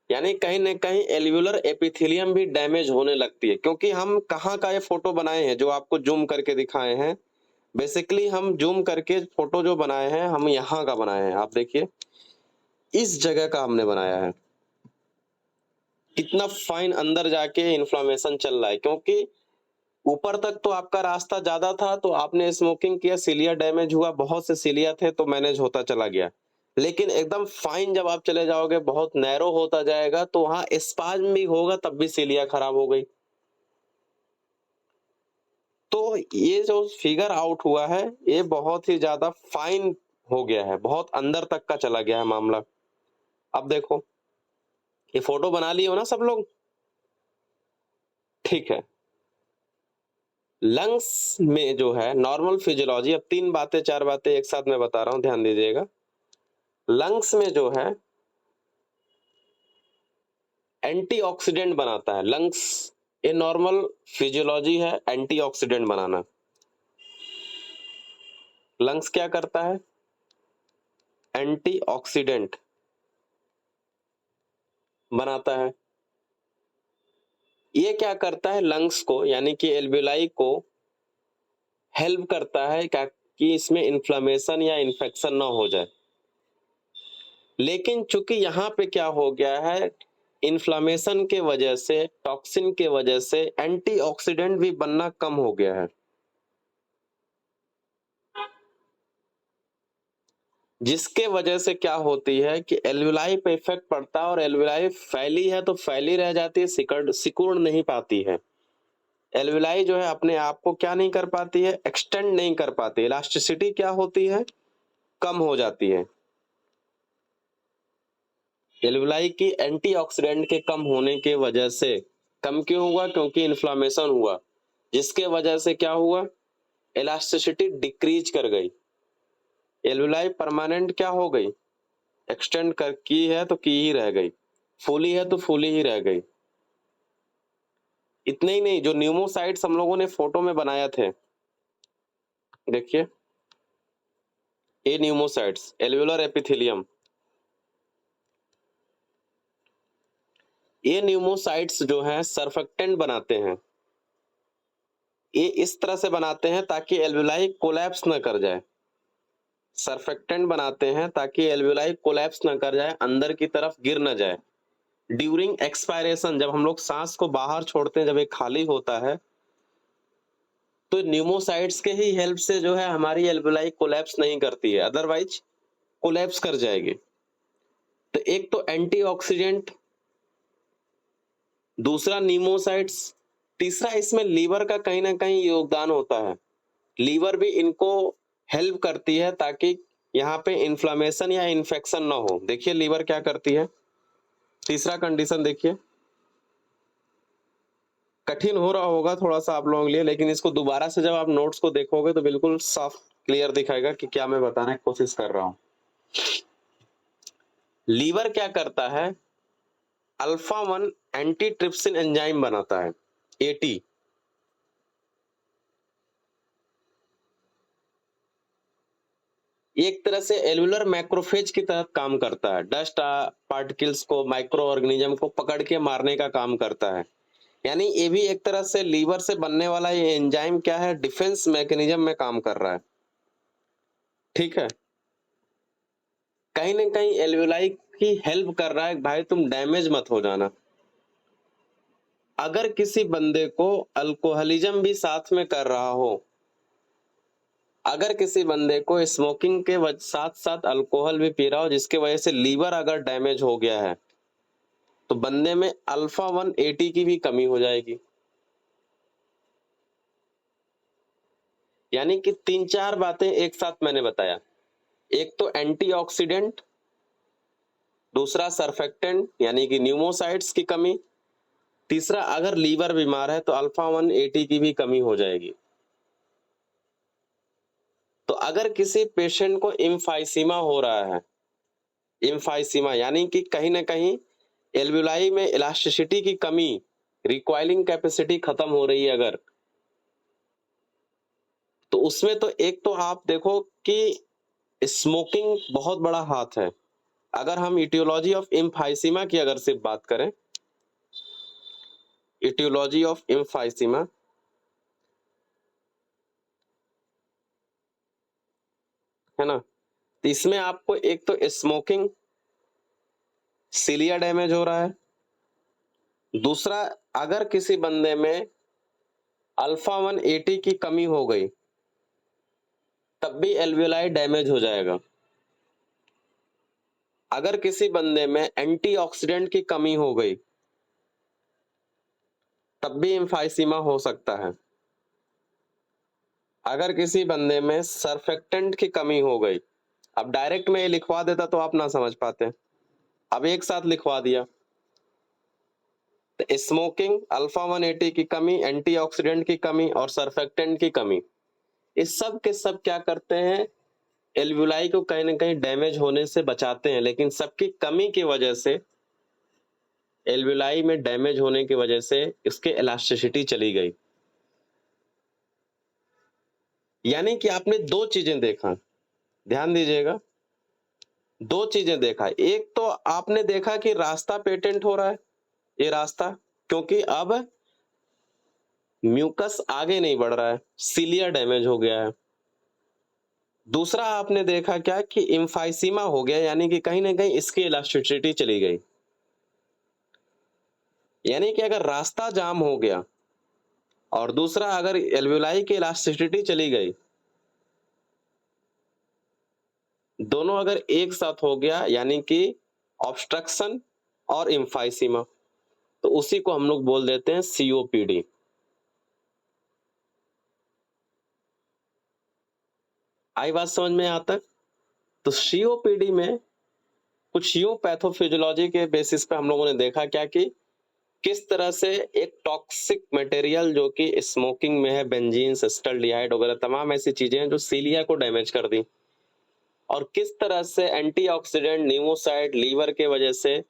यानी कहीं न कहीं एल्वियोलर एपिथेलियम भी डैमेज होने लगती है, क्योंकि हम कहाँ का ये फोटो बनाए हैं जो आपको जूम करके दिखाए हैं। बेसिकली हम जूम करके फोटो जो बनाए हैं, हम यहाँ का बनाए हैं। आप देखिए, इस जगह का हमने बनाया है। कितना फाइन अंदर जाके इन्फ्लेमेशन चल रहा है, क्योंकि ऊपर तक तो आपका रास्ता ज्यादा था, तो आपने स्मोकिंग किया, सिलिया डैमेज हुआ, बहुत से सिलिया थे तो मैनेज होता चला गया। लेकिन एकदम फाइन जब आप चले जाओगे, बहुत नैरो होता जाएगा, तो वहां स्पाज्म भी होगा, तब भी सिलिया खराब हो गई। तो ये जो फिगर आउट हुआ है, ये बहुत ही ज्यादा फाइन हो गया है, बहुत अंदर तक का चला गया है मामला। अब देखो, ये फोटो बना लिए हो ना सब लोग? ठीक है। लंग्स में जो है नॉर्मल फिजियोलॉजी, अब 3 बातें 4 बातें एक साथ मैं बता रहा हूं, ध्यान दीजिएगा। लंग्स में जो है एंटीऑक्सीडेंट बनाता है लंग्स। ये नॉर्मल फिजियोलॉजी है, एंटीऑक्सीडेंट बनाना। लंग्स क्या करता है? एंटीऑक्सीडेंट बनाता है। ये क्या करता है? लंग्स को, यानी कि एल्वियोलाई को हेल्प करता है कि इसमें इन्फ्लेमेशन या इन्फेक्शन ना हो जाए। लेकिन चूंकि यहाँ पे क्या हो गया है, इन्फ्लेमेशन के वजह से, टॉक्सिन के वजह से एंटीऑक्सीडेंट भी बनना कम हो गया है, जिसके वजह से क्या होती है कि एल्वियोलाई पे इफेक्ट पड़ता है, और एल्वियोलाई फैली है तो फैली रह जाती है, सिकुड़ नहीं पाती है। एल्वियोलाई जो है अपने आप को क्या नहीं कर पाती है? एक्सटेंड नहीं कर पाती। इलास्टिसिटी क्या होती है? कम हो जाती है। एल्वियोलाई की एंटीऑक्सीडेंट के कम होने के वजह से, कम क्यों हुआ? क्योंकि इन्फ्लेमेशन हुआ, जिसके वजह से क्या हुआ? इलास्टिसिटी डिक्रीज कर गई। एल्वियोलाई परमानेंट क्या हो गई? एक्सटेंड कर की है तो की ही रह गई, फूली है तो फूली ही रह गई। इतने ही नहीं, जो न्यूमोसाइट्स हम लोगों ने फोटो में बनाया थे, देखिए ये न्यूमोसाइट्स, एल्वियोलर एपिथेलियम, ये न्यूमोसाइट्स जो हैं सर्फेक्टेंट बनाते हैं। ये इस तरह से बनाते हैं ताकि एल्वियोलाई कोलैप्स न कर जाए। सर्फेक्टेंट बनाते हैं ताकि एल्वियोलाई कोलैप्स न कर जाए, अंदर की तरफ गिर न जाए। ड्यूरिंग एक्सपायरेशन, जब हम लोग सांस को बाहर छोड़ते हैं, जब ये खाली होता है, तो न्यूमोसाइट्स के ही हेल्प से जो है हमारी एल्वियोलाई कोलैप्स नहीं करती है, अदरवाइज कोलैप्स कर जाएगी। तो एक तो एंटीऑक्सीडेंट, दूसरा न्यूमोसाइट्स, तीसरा इसमें लीवर का कहीं ना कहीं योगदान होता है। लीवर भी इनको हेल्प करती है ताकि यहाँ पे इन्फ्लेमेशन या इन्फेक्शन ना हो। देखिए लीवर क्या करती है। तीसरा कंडीशन देखिए, कठिन हो रहा होगा थोड़ा सा आप लोगों के लिए, लेकिन इसको दोबारा से जब आप नोट्स को देखोगे तो बिल्कुल साफ क्लियर दिखाएगा कि क्या मैं बताने की कोशिश कर रहा हूं। लीवर क्या करता है? अल्फा 1 एंटीट्रिप्सिन एंजाइम बनाता है, एटी। एक तरह से एल्वुलर मैक्रोफेज की तरह काम करता है, डस्ट पार्टिकल्स को, माइक्रो ऑर्गेनिज्म को पकड़ के मारने का काम करता है। यानी ये भी एक तरह से लीवर से बनने वाला ये एंजाइम क्या है? डिफेंस मैकेनिज्म में काम कर रहा है। ठीक है, कहीं ना कहीं एल्वुलाई की हेल्प कर रहा है, भाई तुम डैमेज मत हो जाना। अगर किसी बंदे को अल्कोहलिज्म भी साथ में कर रहा हो, अगर किसी बंदे को स्मोकिंग के साथ साथ अल्कोहल भी पी रहा हो, जिसके वजह से लीवर अगर डैमेज हो गया है, तो बंदे में अल्फा 1 एटी की भी कमी हो जाएगी। यानी कि 3-4 बातें एक साथ मैंने बताया। एक तो एंटीऑक्सीडेंट, दूसरा सर्फेक्टेंट यानी कि न्यूमोसाइट्स की कमी, तीसरा अगर लीवर बीमार है तो अल्फा 1 एटी की भी कमी हो जाएगी। तो अगर किसी पेशेंट को इम्फाइसीमा हो रहा है, इम्फाइसीमा यानी कि कहीं ना कहीं एल्वुलाई में इलास्टिसिटी की कमी, रिकॉइलिंग कैपेसिटी खत्म हो रही है, अगर तो उसमें तो एक तो आप देखो कि स्मोकिंग बहुत बड़ा हाथ है। अगर हम इटियोलॉजी ऑफ एम्फाइसीमा की अगर सिर्फ बात करें, इटियोलॉजी ऑफ एम्फाइसीमा, है ना, तो इसमें आपको एक तो स्मोकिंग, सिलिया डैमेज हो रहा है। दूसरा, अगर किसी बंदे में अल्फा 180 की कमी हो गई तब भी एल्वियोलाई डैमेज हो जाएगा। अगर किसी बंदे में एंटीऑक्सीडेंट की कमी हो गई तब भी एम्फाइसीमा हो सकता है। अगर किसी बंदे में सर्फेक्टेंट की कमी हो गई, अब डायरेक्ट में ये लिखवा देता तो आप ना समझ पाते, अब एक साथ लिखवा दिया। तो स्मोकिंग, अल्फा 180 की कमी, एंटीऑक्सीडेंट की कमी और सर्फेक्टेंट की कमी, इस सब के सब क्या करते हैं, एल्वियोलाई को कहीं ना कहीं डैमेज होने से बचाते हैं। लेकिन सबकी कमी की वजह से, एल्वियोलाई में डैमेज होने की वजह से इसके इलास्टिसिटी चली गई। यानी कि आपने दो चीजें देखा, ध्यान दीजिएगा, दो चीजें देखा। एक तो आपने देखा कि रास्ता पेटेंट हो रहा है, ये रास्ता, क्योंकि अब म्यूकस आगे नहीं बढ़ रहा है, सीलिया डैमेज हो गया है। दूसरा आपने देखा क्या कि एम्फाइसीमा हो गया, यानी कि कहीं ना कहीं इसकी इलास्टिसिटी चली गई। यानी कि अगर रास्ता जाम हो गया और दूसरा अगर एल्वियोलाई की इलास्टिसिटी चली गई, दोनों अगर एक साथ हो गया, यानी कि ऑब्स्ट्रक्शन और एम्फाइसीमा, तो उसी को हम लोग बोल देते हैं सीओपीडी। आई बात समझ में आता है? तो सीओपीडी में कुछ यूं पैथोफिजियोलॉजी के बेसिस पे हम लोगों ने देखा क्या कि किस तरह से एक टॉक्सिक मटेरियल जो कि स्मोकिंग में है, बेंजीन, एसिटाल्डिहाइड वगैरह तमाम ऐसी चीजें हैं जो सीलिया को डैमेज कर दी, और किस तरह से एंटीऑक्सीडेंट, न्यूमोसाइड, लीवर के वजह से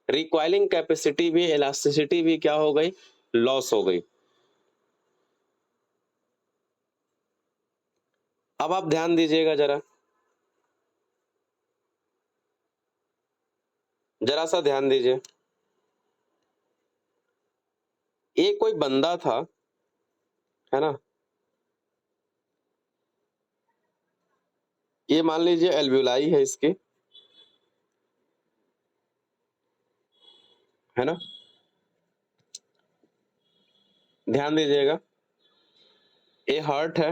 रिक्वायलिंग कैपेसिटी भी, इलास्टिसिटी भी क्या हो गई, लॉस हो गई। अब आप ध्यान दीजिएगा, जरा सा ध्यान दीजिए। ये कोई बंदा था, है ना, ये मान लीजिए एल्वियोलाई है इसकी, है ना, ध्यान दीजिएगा, ये हार्ट है,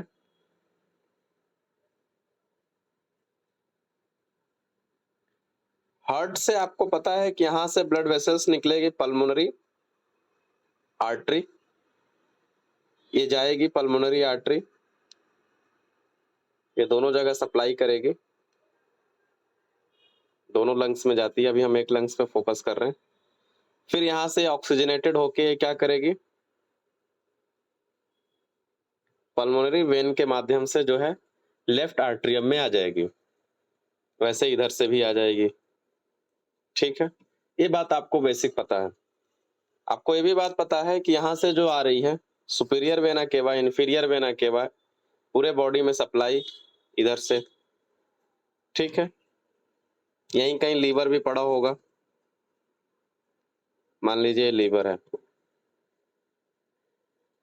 हार्ट से आपको पता है कि यहां से ब्लड वेसल्स निकलेगी पल्मोनरी आर्टरी, ये जाएगी पल्मोनरी आर्टरी, ये दोनों जगह सप्लाई करेगी, दोनों लंग्स में जाती है, अभी हम एक लंग्स पे फोकस कर रहे हैं। फिर यहां से ऑक्सीजनेटेड होके ये क्या करेगी, पल्मोनरी वेन के माध्यम से जो है लेफ्ट आर्टरियम में आ जाएगी, वैसे इधर से भी आ जाएगी। ठीक है, ये बात आपको बेसिक पता है। आपको ये भी बात पता है कि यहाँ से जो आ रही है superior vena cava, inferior vena cava, पूरे बॉडी में सप्लाई इधर से। ठीक है, यहीं कहीं लीवर भी पड़ा होगा, मान लीजिए लीवर है।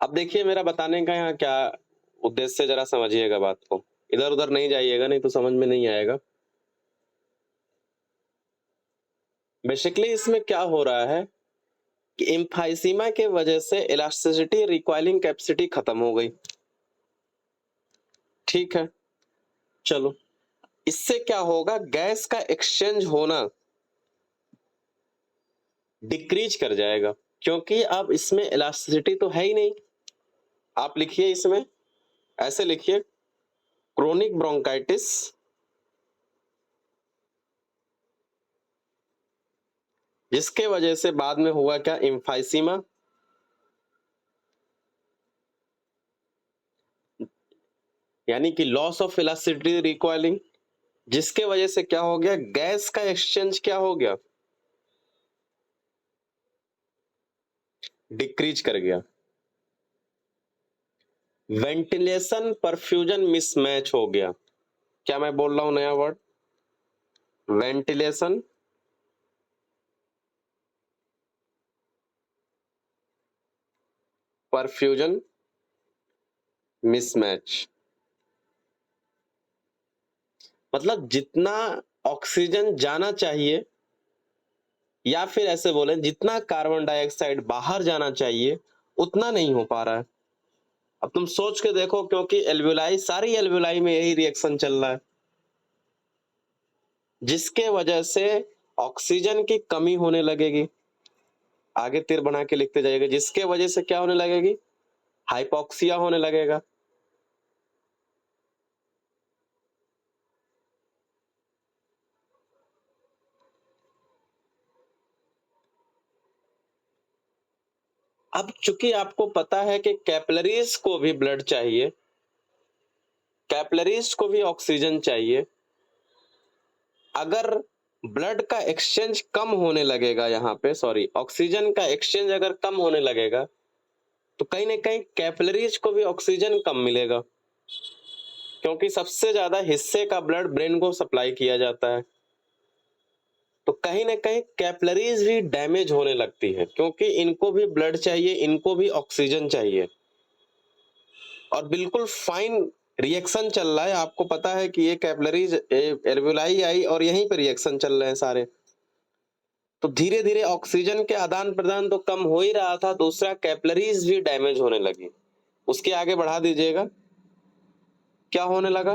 अब देखिए मेरा बताने का यहाँ क्या उद्देश्य, जरा समझिएगा बात को, इधर उधर नहीं जाइएगा, नहीं तो समझ में नहीं आएगा। बेसिकली इसमें क्या हो रहा है कि एम्फाइसीमा के वजह से इलास्टिसिटी, रिक्वायलिंग कैपेसिटी खत्म हो गई। ठीक है, चलो, इससे क्या होगा, गैस का एक्सचेंज होना डिक्रीज कर जाएगा, क्योंकि अब इसमें इलास्टिसिटी तो है ही नहीं। आप लिखिए इसमें, ऐसे लिखिए, क्रोनिक ब्रोंकाइटिस जिसके वजह से बाद में हुआ क्या, एम्फाइसीमा, यानी कि लॉस ऑफ इलास्टिसिटी रिक्वायलिंग, जिसके वजह से क्या हो गया, गैस का एक्सचेंज क्या हो गया, डिक्रीज कर गया। वेंटिलेशन परफ्यूजन मिसमैच हो गया। क्या मैं बोल रहा हूं नया वर्ड? वेंटिलेशन परफ्यूजन मिसमैच, मतलब जितना ऑक्सीजन जाना चाहिए, या फिर ऐसे बोले जितना कार्बन डाइऑक्साइड बाहर जाना चाहिए उतना नहीं हो पा रहा है। अब तुम सोच के देखो, क्योंकि एल्वेलाई, सारी एल्वेलाई में यही रिएक्शन चल रहा है, जिसके वजह से ऑक्सीजन की कमी होने लगेगी। आगे तीर बना के लिखते जाइएगा, जिसके वजह से क्या होने लगेगी? हाइपोक्सिया होने लगेगा। अब चूंकि आपको पता है कि कैपिलरीज को भी ब्लड चाहिए, कैपिलरीज को भी ऑक्सीजन चाहिए, अगर ब्लड का एक्सचेंज कम होने लगेगा, यहाँ पे सॉरी, ऑक्सीजन का एक्सचेंज अगर कम होने लगेगा तो कहीं ना कहीं कैपिलरीज को भी ऑक्सीजन कम मिलेगा, क्योंकि सबसे ज्यादा हिस्से का ब्लड ब्रेन को सप्लाई किया जाता है। तो कहीं ना कहीं कैपिलरीज भी डैमेज होने लगती है, क्योंकि इनको भी ब्लड चाहिए, इनको भी ऑक्सीजन चाहिए। और बिल्कुल फाइन रिएक्शन चल रहा है, आपको पता है कि ये कैपिलरीज एल्वेलाई आई और यहीं पे रिएक्शन चल रहे हैं सारे। तो धीरे धीरे ऑक्सीजन के आदान प्रदान तो कम हो ही रहा था, दूसरा कैपिलरीज भी डैमेज होने लगी। उसके आगे बढ़ा दीजिएगा, क्या होने लगा?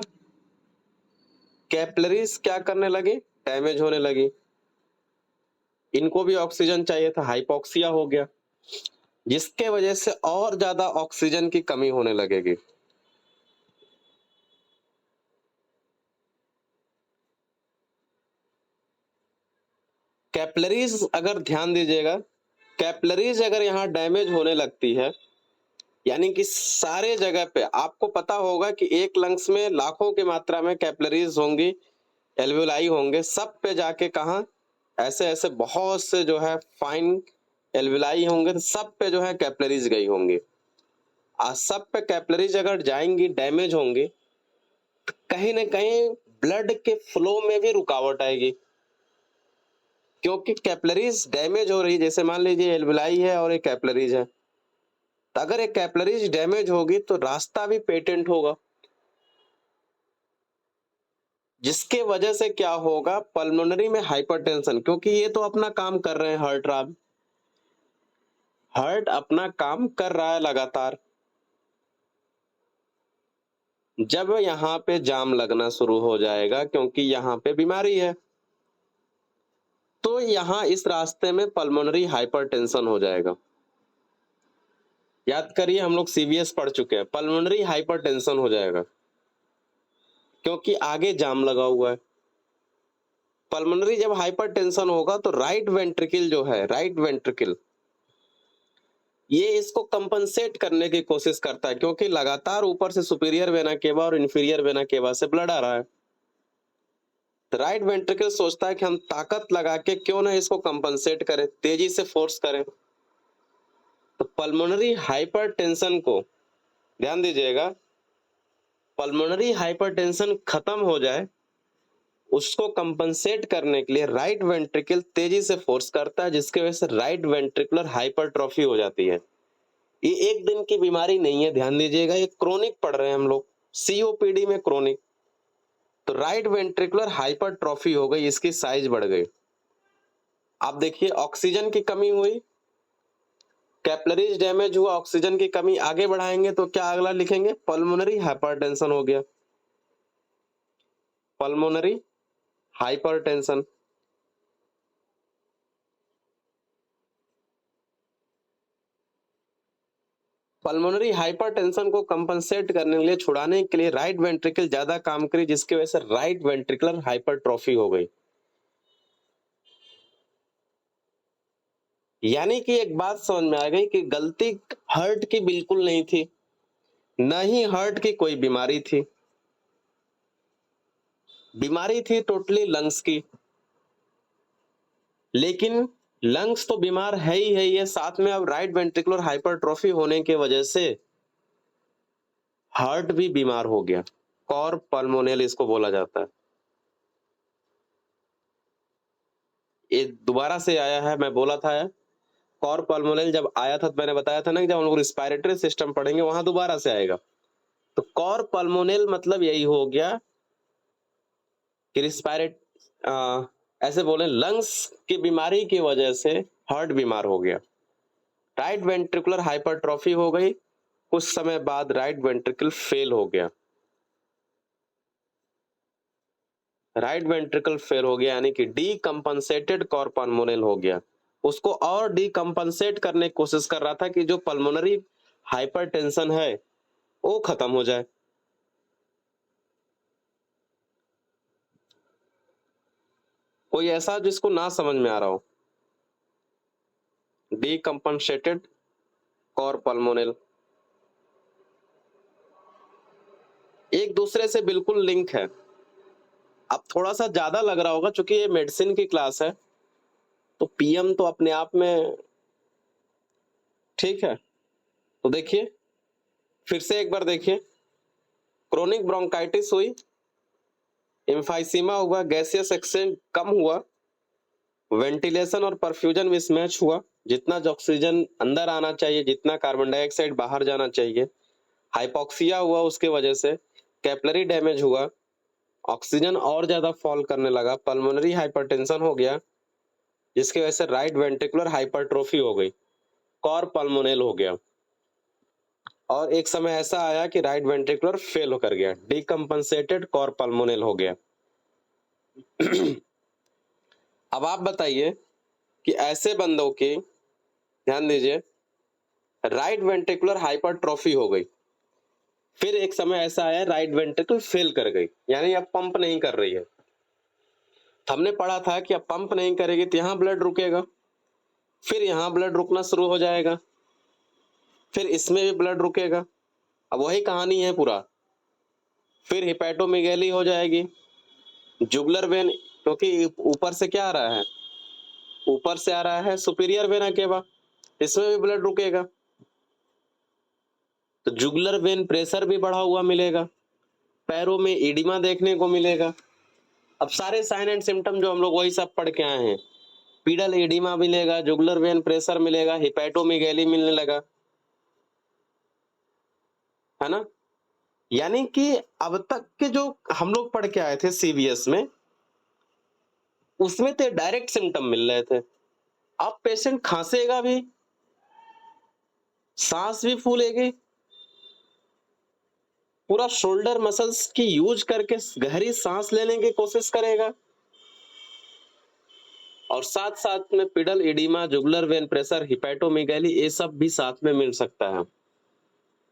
कैपिलरीज क्या करने लगी? डैमेज होने लगी। इनको भी ऑक्सीजन चाहिए था, हाइपोक्सिया हो गया, जिसके वजह से और ज्यादा ऑक्सीजन की कमी होने लगेगी। कैपिलरीज अगर ध्यान दीजिएगा, कैपिलरीज अगर यहाँ डैमेज होने लगती है, यानी कि सारे जगह पे आपको पता होगा कि एक लंग्स में लाखों की मात्रा में कैपिलरीज होंगी, एल्वेलाई होंगे, सब पे जाके कहा ऐसे ऐसे बहुत से जो है फाइन एल्वेलाई होंगे, तो सब पे जो है कैपिलरीज गई होंगी। आज सब पे कैपिलरीज अगर जाएंगी, डैमेज होंगी, तो कहीं ना कहीं ब्लड के फ्लो में भी रुकावट आएगी, क्योंकि कैपिलरीज डैमेज हो रही। जैसे मान लीजिए एल्वेलाई है और एक कैपिलरीज है, तो अगर एक कैपिलरीज डैमेज होगी तो रास्ता भी पेटेंट होगा, जिसके वजह से क्या होगा? पल्मोनरी में हाइपरटेंशन, क्योंकि ये तो अपना काम कर रहे हैं, हार्ट अपना काम कर रहा है लगातार। जब यहाँ पे जाम लगना शुरू हो जाएगा, क्योंकि यहाँ पे बीमारी है, तो यहाँ इस रास्ते में पल्मोनरी हाइपरटेंशन हो जाएगा। याद करिए, हम लोग सीवीएस पढ़ चुके हैं, पल्मोनरी हाइपरटेंशन हो जाएगा, क्योंकि आगे जाम लगा हुआ है। पल्मोनरी जब हाइपरटेंशन होगा तो राइट वेंट्रिकल जो है, राइट वेंट्रिकल, ये इसको कंपनसेट करने की कोशिश करता है, क्योंकि लगातार ऊपर से सुपीरियर वेना केवा और इंफीरियर वेना केवा से ब्लड आ रहा है। तो राइट वेंट्रिकल सोचता है कि हम ताकत लगा के क्यों ना इसको कंपनसेट करें, तेजी से फोर्स करें। तो पल्मोनरी हाइपरटेंशन को ध्यान दीजिएगा, पल्मोनरी हाइपरटेंशन खत्म हो जाए, उसको कंपनसेट करने के लिए राइट वेंट्रिकल तेजी से फोर्स करता है, जिसकी वजह से राइट वेंट्रिकुलर हाइपरट्रॉफी हो जाती है। ये एक दिन की बीमारी नहीं है, ध्यान दीजिएगा, ये क्रोनिक पढ़ रहे हैं हम लोग, सीओपीडी में क्रोनिक। तो राइट वेंट्रिकुलर हाइपरट्रॉफी हो गई, इसकी साइज बढ़ गई। आप देखिए, ऑक्सीजन की कमी हुई, कैपिलरीज डैमेज हुआ, ऑक्सीजन की कमी, आगे बढ़ाएंगे तो क्या अगला लिखेंगे? पल्मोनरी हाइपरटेंशन हो गया, पल्मोनरी हाइपरटेंशन। पल्मोनरी हाइपरटेंशन को कंपनसेट करने के लिए, छुड़ाने के लिए राइट वेंट्रिकल ज्यादा काम करी, जिसकी वजह से राइट वेंट्रिकुलर हाइपरट्रॉफी हो गई। यानी कि एक बात समझ में आ गई कि गलती हार्ट की बिल्कुल नहीं थी, न ही हार्ट की कोई बीमारी थी, बीमारी थी टोटली लंग्स की। लेकिन लंग्स तो बीमार है ही है, साथ में अब राइट वेंट्रिकुलर हाइपरट्रॉफी होने की वजह से हार्ट भी बीमार हो गया, कॉर पल्मोनेल इसको बोला जाता है। ये दोबारा से आया है, मैं बोला था कॉर पल्मोनेल जब आया था तो मैंने बताया था ना कि जब हम लोग रिस्पायरेटरी सिस्टम पढ़ेंगे वहां दोबारा से आएगा। तो कॉर पल्मोनेल मतलब यही हो गया कि ऐसे बोले लंग्स की बीमारी की वजह से हार्ट बीमार हो गया, राइट वेंट्रिकुलर हाइपरट्रॉफी हो गई, कुछ समय बाद राइट वेंट्रिकल फेल हो गया। राइट वेंट्रिकल फेल हो गया यानी कि डीकंपनसेटेड कॉर पल्मोनेल हो गया। उसको और डीकंपनसेट करने की कोशिश कर रहा था कि जो पल्मोनरी हाइपरटेंशन है वो खत्म हो जाए। कोई ऐसा जिसको ना समझ में आ रहा हो? डीकंपनसेटेड कॉर पल्मोनेल एक दूसरे से बिल्कुल लिंक है। अब थोड़ा सा ज्यादा लग रहा होगा क्योंकि ये मेडिसिन की क्लास है, तो पीएम तो अपने आप में ठीक है। तो देखिए, फिर से एक बार देखिए, क्रोनिक ब्रोंकाइटिस हुई, एम्फाइसीमा हुआ, गैसियस एक्सचेंज कम हुआ, वेंटिलेशन और परफ्यूजन मिसमैच हुआ, जितना जो ऑक्सीजन अंदर आना चाहिए, जितना कार्बन डाइऑक्साइड बाहर जाना चाहिए, हाइपोक्सिया हुआ, उसके वजह से कैपिलरी डैमेज हुआ, ऑक्सीजन और ज्यादा फॉल करने लगा, पल्मोनरी हाइपरटेंशन हो गया, जिसकी वजह से राइट वेंट्रिकुलर हाइपरट्रोफी हो गई, कॉर पल्मोनेल हो गया। और एक समय ऐसा आया कि राइट वेंट्रिकुलर फेल होकर गया, डीकंपनसेटेड कॉर पल्मोनेल हो गया। अब आप बताइए कि ऐसे बंदों की, ध्यान दीजिए, राइट वेंट्रिकुलर हाइपरट्रोफी हो गई, फिर एक समय ऐसा आया राइट वेंट्रिकल फेल कर गई, यानी अब पंप नहीं कर रही है। हमने पढ़ा था कि अब पंप नहीं करेगी तो यहां ब्लड रुकेगा, फिर यहां ब्लड रुकना शुरू हो जाएगा, फिर इसमें भी ब्लड रुकेगा। अब वही कहानी है पूरा। फिर हिपैटोमेगैली हो जाएगी, जुगुलर वेन, क्योंकि ऊपर से क्या आ रहा है, ऊपर से आ रहा है सुपीरियर वेना केवा, इसमें भी ब्लड रुकेगा, तो जुगुलर वेन प्रेशर भी बढ़ा हुआ मिलेगा, पैरों में इडिमा देखने को मिलेगा। अब सारे साइन एंड सिम्टम जो हम लोग वही सब पढ़ के आए हैं, पीडल एडिमा मिलेगा, जुगुलर वेन प्रेशर मिलेगा, हिपैटोमेगैली मिलने लगा, है ना। यानी कि अब तक के जो हम लोग पढ़ के आए थे सीवीएस में, उसमें तो डायरेक्ट सिम्टम मिल रहे थे। अब पेशेंट खांसेगा भी, सांस भी फूलेगी, पूरा शोल्डर मसल्स की यूज करके गहरी सांस लेने की कोशिश करेगा, और साथ साथ में पिडल एडिमा, जुगुलर वेन प्रेशर, हिपैटोमेगैली, ये सब भी साथ में मिल सकता है।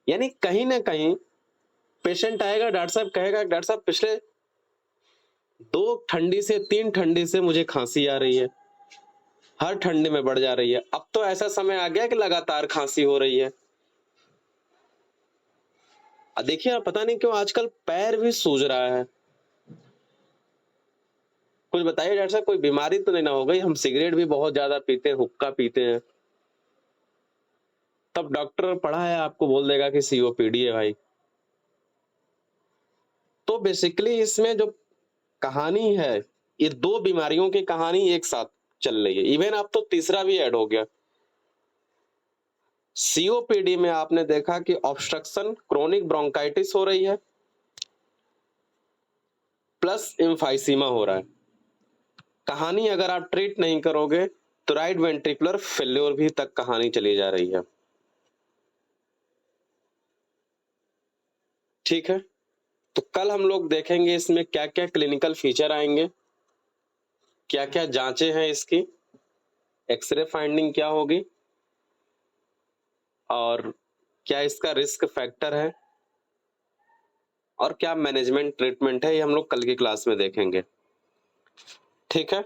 यानी कहीं ना कहीं पेशेंट आएगा, डॉक्टर साहब कहेगा डॉक्टर साहब पिछले 2 ठंडी से 3 ठंडी से मुझे खांसी आ रही है, हर ठंडी में बढ़ जा रही है, अब तो ऐसा समय आ गया कि लगातार खांसी हो रही है। देखिए, पता नहीं क्यों आजकल पैर भी सूज रहा है। कुछ बताइए डॉक्टर साहब, कोई बीमारी तो नहीं ना हो गई? हम सिगरेट भी बहुत ज्यादा पीते हैं, हुक्का पीते हैं, तब डॉक्टर पढ़ा है आपको बोल देगा कि सीओपीडी है भाई। तो बेसिकली इसमें जो कहानी है, ये 2 बीमारियों की कहानी एक साथ चल रही है, इवन अब तो तीसरा भी ऐड हो गया। सीओपीडी में आपने देखा कि ऑब्स्ट्रक्शन, क्रोनिक ब्रोंकाइटिस हो रही है, प्लस एम्फाइसीमा हो रहा है। कहानी अगर आप ट्रीट नहीं करोगे तो राइट वेंट्रिकुलर फेल्योर भी तक कहानी चली जा रही है। ठीक है, तो कल हम लोग देखेंगे इसमें क्या क्या क्लिनिकल फीचर आएंगे, क्या क्या जांचें हैं इसकी, एक्सरे फाइंडिंग क्या होगी, और क्या इसका रिस्क फैक्टर है, और क्या मैनेजमेंट ट्रीटमेंट है, ये हम लोग कल की क्लास में देखेंगे। ठीक है।